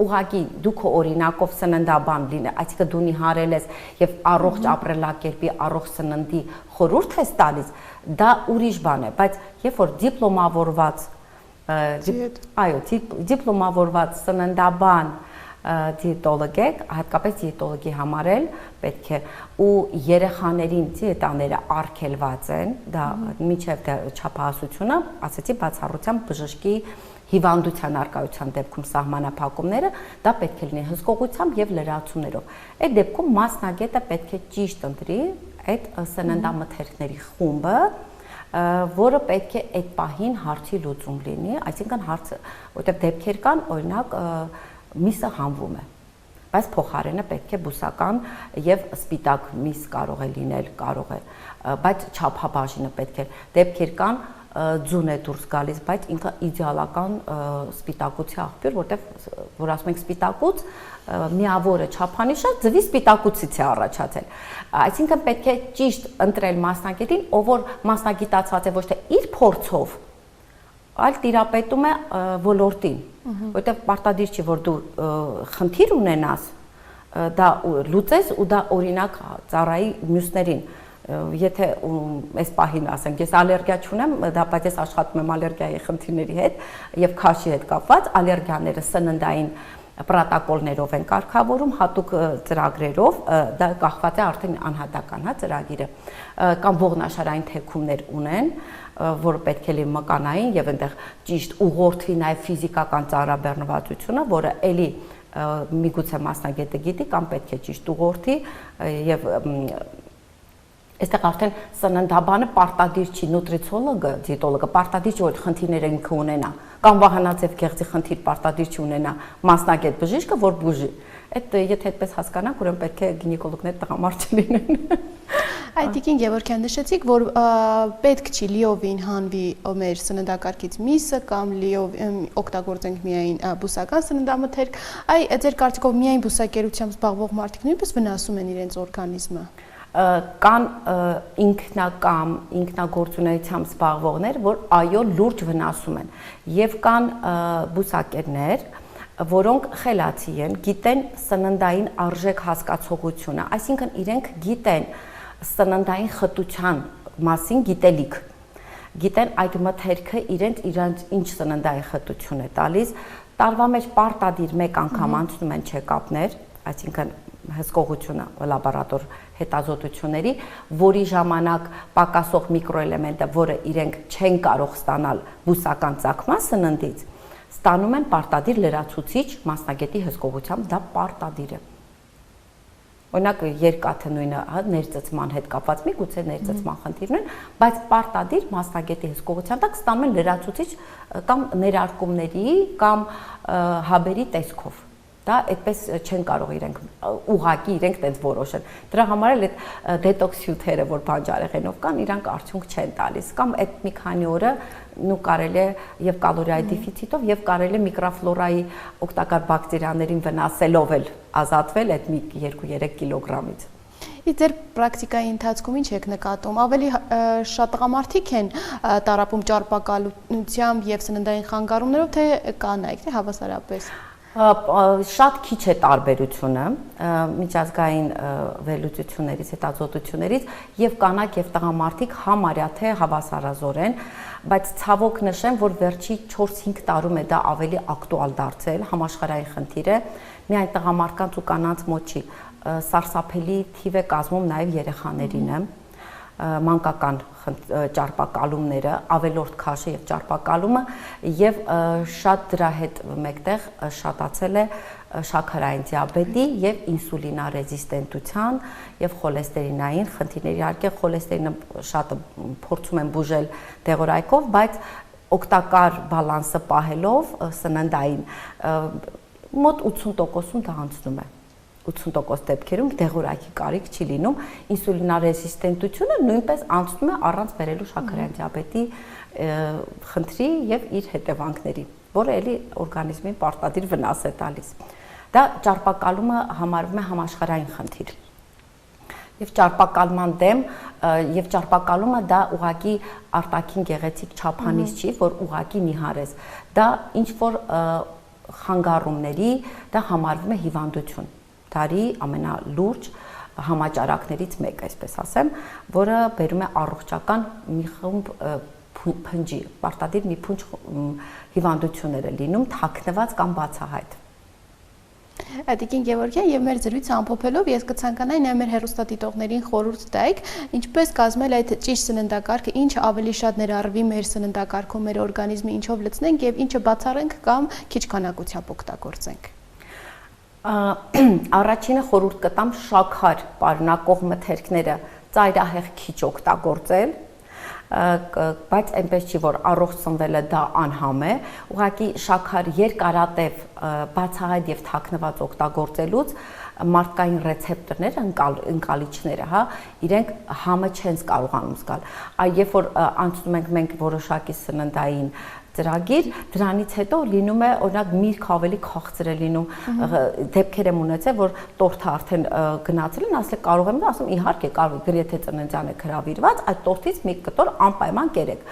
ուղղակի դուք օրինակով սննդաբան լինի, այսինքն դու նիհարել ես եւ առողջ ապրելակերպի, առողջ սննդի խորհուրդ ես տալիս, դա ուրիշ բան է, բայց երբ որ դիպլոմավորված դիպլոմավորված սննդաբան դիետոլոգ եք, հատկապես դիետոլոգի համարել պետք է ու երեխաներին դիետաները արգելված են, դա միջև չափահասությունը, ասեցի բացառությամբ բժշկի հիվանդության արկայության դեպքում սահմանափակումները, դա պետք է լինի հսկողությամբ եւ լրացումներով։ Այդ դեպքում մասնագետը պետք է ճիշտ ընտրի այդ սննդամթերքների խումբը, որը պետք է այդ պահին հարցի լուծում լինի, այսինքն հարցը, որտեղ դեպքեր կան, օրինակ միսը հանվում է, բայց փոխարենը պետք է բուսական եւ սպիտակ միս կարող է լինել, կարող է, բայց չափաբաժինը պետք է, դեպքեր կան ձուն է դուրս գալիս, բայց ինքը իդեալական սպիտակուցի աղբյուր, որտեղ որ ասում ենք սպիտակուց, միավորը չափանիշը ձվի սպիտակուցից է առաջացել։ Այսինքն պետք է ճիշտ ընտրել մասնագետին, ով որ մասնագիտացած է ոչ թե իր փորձով, այլ տիրապետում է ոլորտին, որտեղ պարտադիր չի, որ դու խնդիր ունենաս, դա լուծես ու դա օրինակ ծառայի մյուսներին։ Եթե այս պահին ասենք, ես ալերգիա չունեմ, դա բայց ես աշխատում եմ ալերգիայի խնդիրների հետ եւ քաշի հետ կապված, ալերգիաները սննդային պրոտոկոլներով են կարգավորում, հատուկ ծրագրերով, դա կախված է արդեն անհատական, հա, ծրագիրը, կամ ողնաշարային թեքումներ ունեն, որը պետք է լինի մկանային եւ այնտեղ ճիշտ ուղղորդվի նաեւ ֆիզիկական ծառաբեռնվածությունը, որը էլի միգուցե մասնագետը գիտի կամ պետք է ճիշտ ուղղորդի եւ այստեղ արդեն սննդաբանը պարտադիր չի, նուտրիցիոլոգը, դիետոլոգը պարտադիր չի, որ խնդիրները ինքը ունենա, կամ վահանաձև գեղձի խնդիր պարտադիր չի ունենա մասնագետ բժիշկը, որ բուժի։ Այդ եթե այդպես հասկանանք, ուրեմն պետք է գինեկոլոգներ տղամարդ չլինեն։ Այդիկին Գևորգյան նշեցիք, որ պետք չի լիովին հանվի մեր սննդակարգից միսը կամ օգտագործենք միայն բուսական սննդամթերք, ձեր կարծիքով միայն բուսակերությամբ զբաղվող մարդիկ նույնպես վնասում են իրենց օրգանիզմը։ Կան ինքնակամ, ինքնագործունեությամբ զբաղվողներ, որ այո լուրջ վնասում են, եւ կան բուսակերներ, որոնք խելացի են, գիտեն սննդային արժեք հասկացողությունը, այսինքն իրենք գիտեն սննդային խտության մասին գիտելիք, գիտեն այդ մթերքը իրենց ինչ սննդային խտություն է տալիս, տարվա մեջ պարտադիր մեկ անգամ անցնում են չեկապներ, այսինքն հսկողությունը լաբորատոր հետազոտությունների, որի ժամանակ պակասող միկրոէլեմենտը, որը իրենք չեն կարող ստանալ բուսական ծագման սննդից, ստանում են պարտադիր լրացուցիչ մասնագետի հսկողությամբ, դա պարտադիր է։ Օրինակ երկաթը նույնը, հա, ներծծման հետ կապված, միգուցե ներծծման խնդիրն են, բայց պարտադիր մասնագետի հսկողությամբ տակ ստանում են լրացուցիչ կամ ներարկումների կամ հաբերի տեսքով։ Դա այդպես չեն կարող իրենք ուղակի իրենք տենց որոշեն։ Դրա համար էլ այդ դետոքս հյութերը, որ բանջարեղենով կան, իրանք արդյունք չեն տալիս, կամ այդ մի քանի օրը նու կարելի է եւ կալորիայի դեֆիցիտով եւ կարելի է միկրոֆլորայի օգտակար բակտերիաներին վնասելով էլ ազատվել այդ մի 2-3 կիլոգրամից։ Ձեր պրակտիկայի ընթացքում ինչ եք նկատում, ավելի շատ տղամարդիկ են տառապում ճարպակալությամբ եւ սննդային խանգարումներով, թե կանայք, թե հավասարապես։ Շատ քիչ է տարբերությունը միջազգային վերլուծություններից, հետազոտություններից եւ կանայք եւ տղամարդիկ համարյա թե հավասարազոր են, բայց ցավոք նշեմ, որ վերջի 4-5 տարում է դա ավելի ակտուալ դարձել, համաշխարհային խնդիր է, միայն տղամարդկանց ու կանանց մոտ չի, սարսափելի թիվ է կազմում նաեւ երեխաներինը, մանկական ճարպակալումները, ավելորդ քաշը եւ ճարպակալումը եւ շատ դրա հետ մեկտեղ շատացել է շաքարային դիաբետի եւ ինսուլինարեզիստենտության եւ խոլեստերինային խնդիրների, իհարկե խոլեստերինը շատ փորձում են բուժել դեղորայքով, բայց օգտակար բալանսը պահելով սննդային մոտ 80%-ում դա անցնում է 80% դեպքերում դեղորայքի կարիք չի լինում, ինսուլինարեզիստենտությունը նույնպես անցնում է առանց բերելու շաքարային դիաբետի խնդրի եւ իր հետևանքների, որը էլի օրգանիզմին պարտադիր վնաս է տալիս։ Դա ճարպակալումը համարվում է համաշխարհային խնդիր։ Եվ ճարպակալման դեմ եւ ճարպակալումը դա ուղղակի արտաքին գեղեցիկ չափանիշ չի, որ ուղղակի նիհարես։ Դա ինչ որ խանգարումների, դա համարվում է հիվանդություն։ Դարի ամենալուրջ համաճարակներից մեկը, այսպես ասեմ, որը բերում է առողջական մի խումբ փնջի, պարտադիր մի փունջ հիվանդություններ լինում, թաքնված կամ բացահայտ։ Տիկին Գևորգյան, եւ մեր զրույցը ամփոփելով ես կցանկանայի նաեւ մեր հեռուստադիտողներին խորհուրդ տայք, ինչպես կազմել այդ ճիշտ սննդակարգը, ինչ ավելի շատ ներառվի մեր սննդակարգում, մեր օրգանիզմը ինչով լցնենք եւ ինչը բացառենք կամ քիչ քանակությամբ օգտագործենք։ Առաջինը խորհուրդ կտամ շաքար պարունակող մթերքները ծայրահեղ քիչ օգտագործել, բայց այնպես չի, որ առողջ սնվելը դա անհամ է, ուղղակի շաքար երկարատև բացահայտ եւ թաքնված օգտագործելուց մարդկային ռեցեպտորները, ընկալիչները, հա, իրենք համը չեն կարողանում զգալ։ Երբ որ անցնում ենք մենք որոշակի սննդային ծրագիր, դրանից հետո լինում է օրինակ միրգ ավելի քաղցր է լինում, դեպքեր եմ ունեցել, որ տորթը արդեն գնացել են, ասել կարող եմ, ասում իհարկե կարող եք, եթե ծննդյան եք հրավիրված, այդ տորթից մի կտոր անպայման կերեք,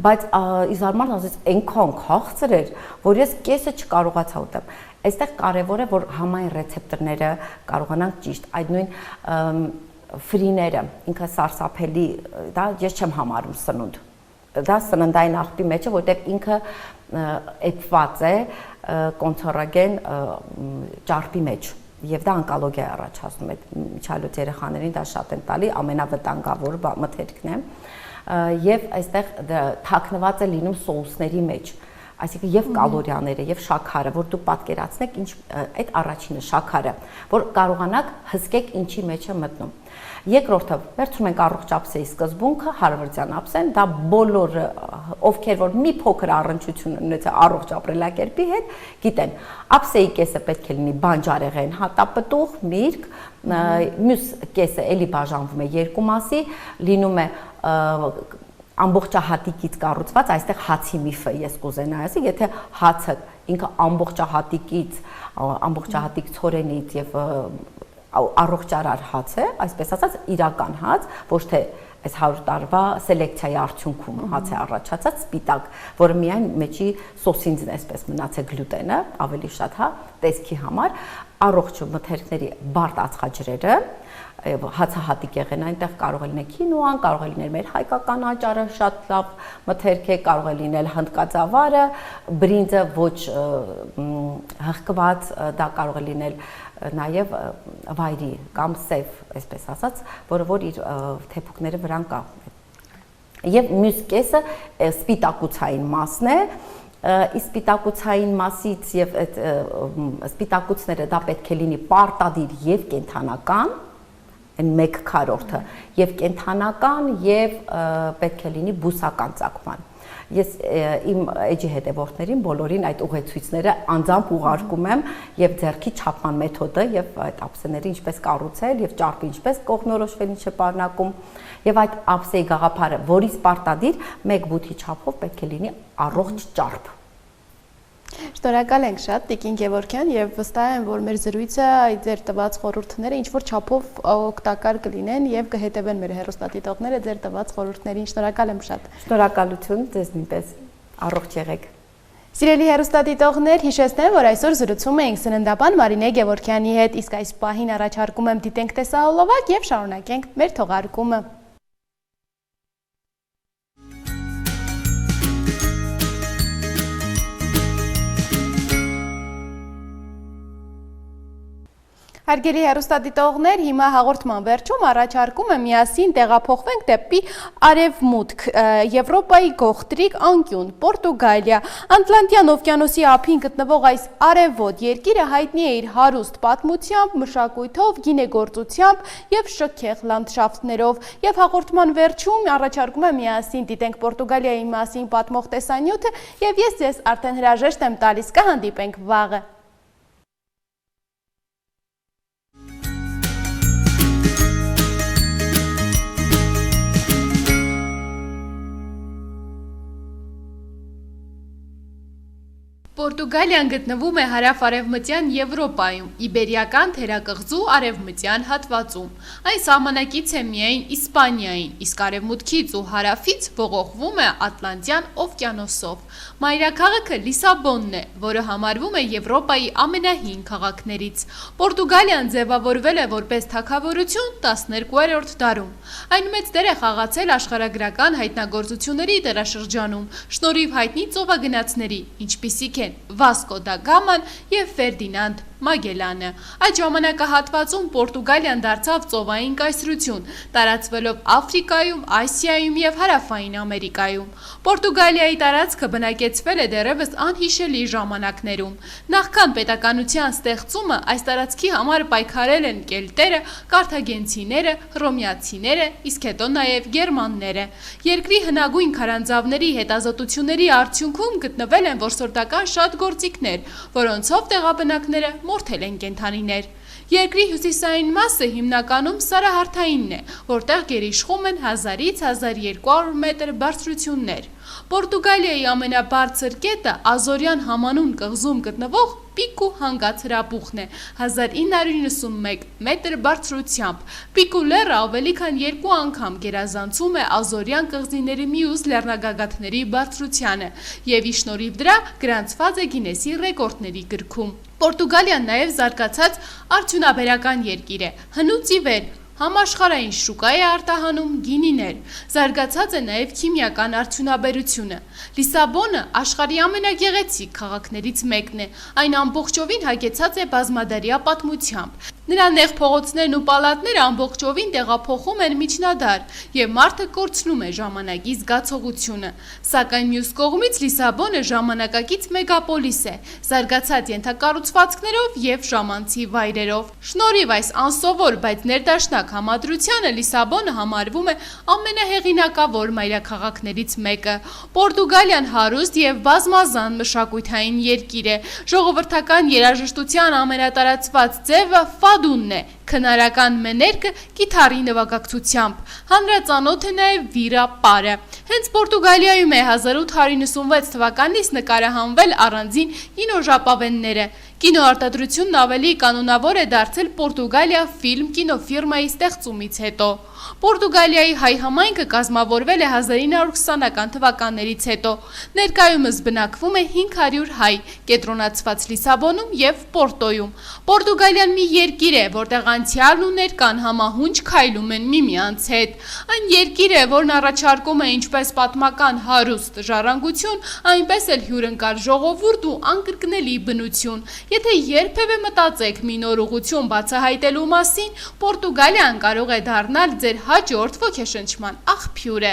բայց իզարման ասես այնքան քաղցր էր, որ ես կեսը չկարողացա ուտեմ։ Այստեղ կարևոր է, որ համային ռեցեպտորները կարողանանք ճիշտ, այդ նույն ֆրիները, ինքը սարսափելի, դա ես չեմ համարում սնունդ։ Դա սննդային աղբի մեջ է, որտեղ ինքը էպված է կոնցերոգեն ճարպի մեջ եւ դա օնկոլոգիա է առաջացնում այդ միջալոց երեխաներին դա շատ են տալի ամենավտանգավոր մթերքն է եւ այստեղ թաքնված է լինում սոուսների մեջ այսինքն եւ կալորիաները եւ շաքարը որ դուք պատկերացնեք ինչ այդ առաջինը շաքարը որ կարողանաք հսկեք ինչի մեջ է մտնում երկրորդը վերցնում ենք առողջ ափսեի սկզբունքը հարավարդյան ափսեն դա բոլորը ովքեր որ մի փոքր առնչություն ունեցել առողջ ապրելակերպի հետ գիտեն ափսեի կեսը պետք է լինի բանջարեղեն հատապտուղ միրգ մյուս կեսը էլի բաժանվում է երկու մասի լինում է ամբողջահատիկից կառուցված այստեղ հացի միֆը ես կուզենայի ասել եթե հացը ինքը ամբողջահատիկ ցորենից եւ առողջարար հաց է այսպես ասած իրական հաց ոչ թե այս 100 տարվա սելեկցիայի արդյունքում հաց է առաջացած սպիտակ որը միայն մեջի սոսինձն է այսպես մնացել գլյուտենը ավելի շատ հա տեսքի համար առողջ մթերքների բարդ ածխաջրերը հացահատիկ եղեն այնտեղ կարող է լինել քինոան, կարող է լինել մեր հայկական աճարը շատ լավ մթերք է, կարող է լինել հնդկածավարը, բրինձը ոչ հղկված, դա կարող է լինել նաև վայրի կամ սև, այսպես ասած, որը որ իր թեփուկները վրան կա։ Եվ մյուս կեսը սպիտակուցային մասն է, իսկ սպիտակուցային մասից եւ այդ սպիտակուցները դա պետք է լինի պարտադիր եւ կենթանական մեկ քառորդը եւ կենթանական եւ պետք է լինի բուսական ծագման ես իմ էջի հետևորդներին բոլորին այդ ուղեցույցները անձամբ ուղարկում եմ եւ ձեռքի չափման մեթոդը եւ այդ ափսեները ինչպես կառուցել եւ ճարպը ինչպես կողմնորոշվել ինչ է պարունակում եւ այդ ափսեի գաղափարը որից պարտադիր մեկ բութի չափով պետք է լինի առողջ ճարպ Շնորհակալ ենք շատ Տիկին Գևորգյան եւ վստահ եմ որ մեր զրույցը այդ ձեր տված խորհուրդները ինչ որ չափով օգտակար կլինեն եւ կհետևեն մեր հեռուստադիտողները ձեր տված խորհուրդներին շնորհակալ եմ շատ Շնորհակալություն ձեզ նույնպես առողջ եղեք Սիրելի հեռուստադիտողներ հիշեցնեմ որ այսօր զրուցում էինք սննդաբան Մարինե Գևորգյանի հետ իսկ այս պահին առաջարկում եմ դիտենք տեսահոլովակ եւ շարունակենք մեր թողարկումը Հարգելի հեռուստադիտողներ, հիմա հաղորդման վերջում առաջարկում եմ միասին տեղափոխվենք դեպի արևմուտք, Եվրոպայի գողտրիկ անկյուն, Պորտուգալիա։ Ատլանտյան օվկիանոսի ափին գտնվող այս արևոտ երկիրը հայտնի է իր հարուստ պատմությամբ, մշակույթով, գինեգործությամբ եւ շքեղ լանդշաֆտներով։ Եվ հաղորդման վերջում առաջարկում եմ միասին դիտենք Պորտուգալիայի մասին պատմող տեսանյութը եւ ես արդեն հրաժեշտ եմ տալիս, կհանդիպենք վաղը։ Պորտուգալիան գտնվում է հարավ-արևմտյան Եվրոպայում, իբերիական թերակղզու արևմտյան հատվածում։ Այն սահմանակից է միայն Իսպանիային, իսկ արևմուտքից ու հարավից ողողվում է Ատլանտյան օվկիանոսով։ Մայրաքաղաքը Լիսաբոնն է, որը համարվում է Եվրոպայի ամենահին քաղաքներից։ Պորտուգալիան ձևավորվել է որպես թագավորություն 12-րդ դարում։ Այն մեծ դեր է խաղացել աշխարհագրական հայտնագործությունների դարաշրջանում, շնորհիվ հայտնի ծովագնացների, ինչպիսիք են Վասկո դա Գաման և Ֆերդինանդ Մագելանը։ Այդ ժամանակահատվածում Պորտուգալիան դարձավ ծովային կայսրություն, տարածվելով Աֆրիկայում, Ասիայում և Հարավային Ամերիկայում։ Պորտուգալիայի տարածքը բնակեցվել է դեռևս անհիշելի ժամանակներում։ Նախքան պետականության ստեղծումը այս տարածքի համար պայքարել են կելտերը, կարթագենցիները, հռոմեացիները, իսկ հետո նաև գերմանները։ Երկրի հնագույն քարանձավների հետազոտությունների արդյունքում գտնվել են որսորդական շատ գործիքներ, որոնցով տեղաբնակները մորթել են կենդանիներ։ Երկրի հյուսիսային մասը հիմնականում սարահարթայինն է, որտեղ գերիշխում են 1000-ից 1200 մետր բարձրություններ։ Պորտուգալիայի ամենաբարձր կետը Ազորյան համանուն կղզում գտնվող Պիկու հանգած հրաբուխն է 1991 մետր բարձրությամբ։ Պիկու լեռը ավելի քան 2 անգամ գերազանցում է Ազորյան կղզիների մյուս լեռնագագաթների բարձրությանը եւ ի շնորհիվ դրա գրանցված է Գինեսի ռեկորդների գրքում։ Պորտուգալիան նաև զարգացած արդյունաբերական երկիր է, հնուց ի վեր համաշխարհային շուկա է արտահանում գինիներ, զարգացած է նաև քիմիական արդյունաբերությունը։ Լիսաբոնը աշխարհի ամենագեղեցիկ քաղաքներից մեկն է, այն ամբողջովին հագեցած է բազմադարյա պատմությամբ։ Նրա նեղ փողոցներն ու պալատները ամբողջովին տեղափոխում են միջնադար եւ մարդը կորցնում է ժամանակի զգացողությունը։ Սակայն մյուս կողմից Լիսաբոնը ժամանակակից մեգապոլիս է, զարգացած ենթակառուցվածքներով եւ ժամանցի վայրերով։ Շնորհիվ այս անսովոր, բայց ներդաշնակ համադրությանը Լիսաբոնը համարվում է ամենահեղինակավոր մայրաքաղաքներից մեկը։ Պորտուգալիան հարուստ եւ բազմազան մշակութային երկիր է։ Ժողովրդական երաժշտության ամենատարածված ձևը ֆադունն է, քնարական մեներկը կիթառի նվագակցությամբ։ Հանրածանոթ է նաև վիրա պարը։ Հենց Պորտուգալիայում է 1896 թվականից նկարահանվել առանձին կինոժապավենները։ Կինոարտադրությունն ավելի կանոնավոր է դարձել Պորտուգալիա ֆիլմ կինոֆիրմայի ստեղծումից հետո։ Պորտուգալիայի հայ համայնքը կազմավորվել է 1920-ական թվականներից հետո։ Ներկայումս բնակվում է 500 հայ, կենտրոնացված Լիսաբոնում և Պորտոյում։ Պորտուգալիան մի երկիր է, որտեղ անցյալն ու ներկան համահունչ քայլում են միմյանց հետ։ Այն երկիր է, որն առաջարկում է ինչպես պատմական հարուստ ժառանգություն, այնպես էլ հյուրընկալ ժողովուրդ ու անկրկնելի բնություն։ Եթե երբևէ մտածեք մի նոր ուղղություն բացահայտելու մասին, Պորտուգալիան կարող է դառնալ ձեր հաջորդ ոգեշնչման աղբյուրը։